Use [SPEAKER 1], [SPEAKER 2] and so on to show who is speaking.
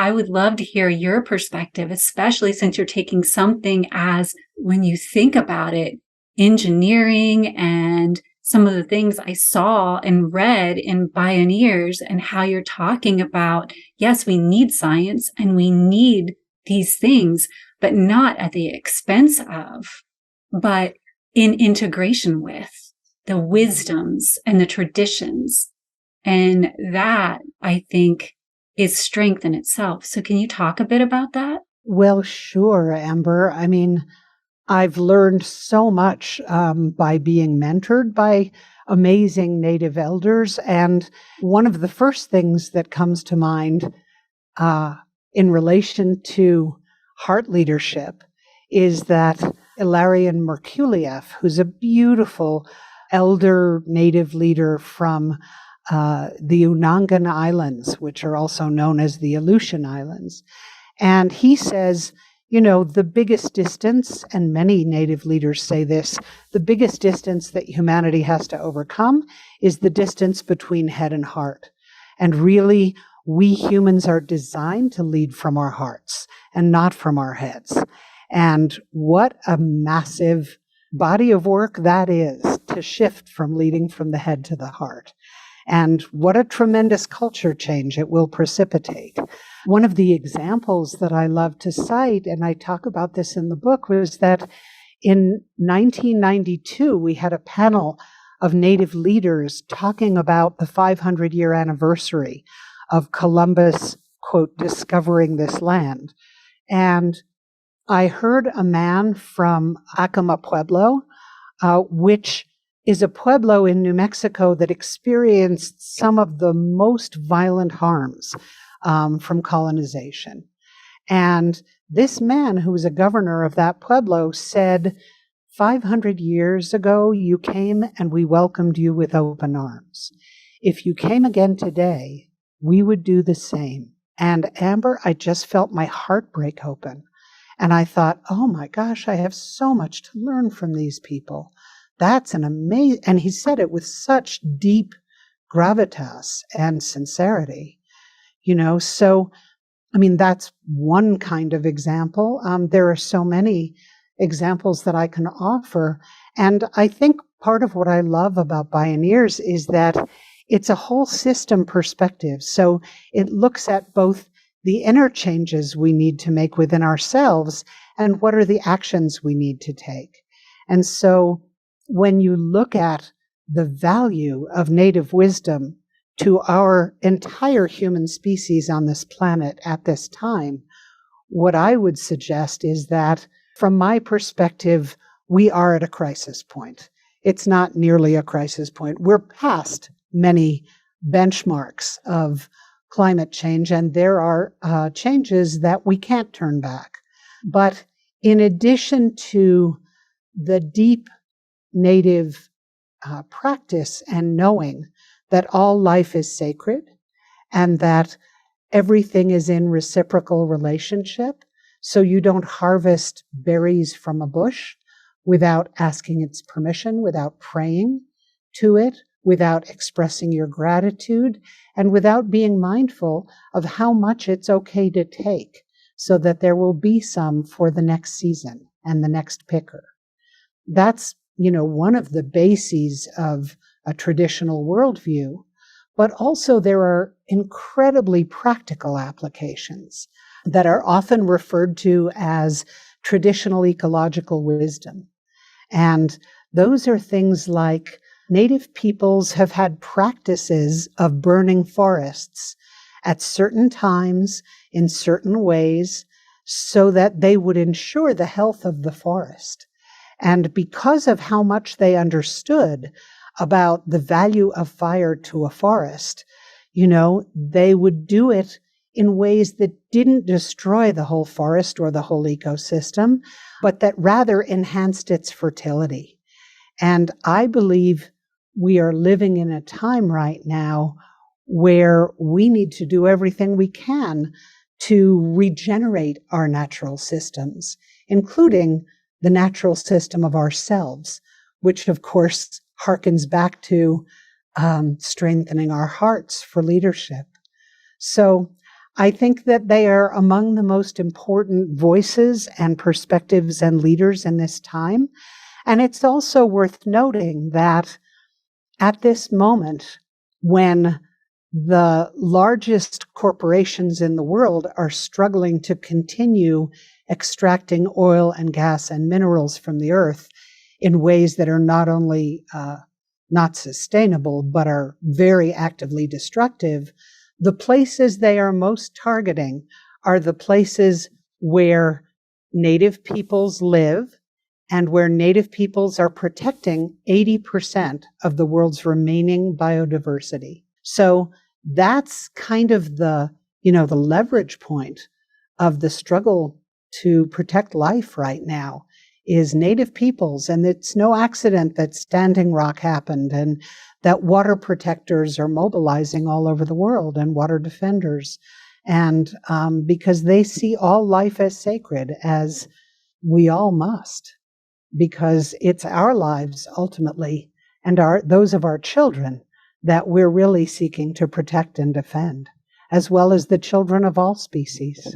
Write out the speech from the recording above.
[SPEAKER 1] I would love to hear your perspective, especially since you're taking something as, when you think about it, engineering and some of the things I saw and read in Bioneers, and how you're talking about, yes, we need science and we need these things, but not at the expense of, but in integration with the wisdoms and the traditions. And that, I think, is strength in itself. So can you talk a bit about that?
[SPEAKER 2] Well, sure, Amber. I mean, I've learned so much by being mentored by amazing Native elders. And one of the first things that comes to mind in relation to heart leadership is that Ilarion Merkuliev, who's a beautiful elder Native leader from the Unangan Islands, which are also known as the Aleutian Islands. And he says, the biggest distance, and many Native leaders say this, the biggest distance that humanity has to overcome is the distance between head and heart. And really, we humans are designed to lead from our hearts and not from our heads. And what a massive body of work that is, to shift from leading from the head to the heart. And what a tremendous culture change it will precipitate. One of the examples that I love to cite, and I talk about this in the book, was that in 1992, we had a panel of Native leaders talking about the 500-year anniversary of Columbus, quote, discovering this land. And I heard a man from Acoma Pueblo, which is a pueblo in New Mexico that experienced some of the most violent harms from colonization. And this man, who was a governor of that pueblo, said, 500 years ago, you came and we welcomed you with open arms. If you came again today, we would do the same. And Amber, I just felt my heart break open. And I thought, oh my gosh, I have so much to learn from these people. That's an amazing, and he said it with such deep gravitas and sincerity, so, I mean, that's one kind of example. There are so many examples that I can offer. And I think part of what I love about Bioneers is that it's a whole system perspective. So it looks at both the inner changes we need to make within ourselves and what are the actions we need to take. And so when you look at the value of Native wisdom to our entire human species on this planet at this time, what I would suggest is that, from my perspective, we are at a crisis point. It's not nearly a crisis point. We're past many benchmarks of climate change, and there are changes that we can't turn back. But in addition to the deep Native practice and knowing that all life is sacred and that everything is in reciprocal relationship, so you don't harvest berries from a bush without asking its permission, without praying to it, without expressing your gratitude, and without being mindful of how much it's okay to take, so that there will be some for the next season and the next picker. That's, one of the bases of a traditional worldview, but also there are incredibly practical applications that are often referred to as traditional ecological wisdom. And those are things like Native peoples have had practices of burning forests at certain times in certain ways so that they would ensure the health of the forest. And because of how much they understood about the value of fire to a forest, they would do it in ways that didn't destroy the whole forest or the whole ecosystem, but that rather enhanced its fertility. And I believe we are living in a time right now where we need to do everything we can to regenerate our natural systems, including the natural system of ourselves, which of course harkens back to strengthening our hearts for leadership. So I think that they are among the most important voices and perspectives and leaders in this time. And it's also worth noting that at this moment, when the largest corporations in the world are struggling to continue extracting oil and gas and minerals from the earth in ways that are not only not sustainable, but are very actively destructive, the places they are most targeting are the places where Native peoples live and where Native peoples are protecting 80% of the world's remaining biodiversity. So that's kind of the leverage point of the struggle to protect life right now is Native peoples. And it's no accident that Standing Rock happened and that water protectors are mobilizing all over the world and water defenders. And because they see all life as sacred, as we all must, because it's our lives ultimately and those of our children that we're really seeking to protect and defend, as well as the children of all species.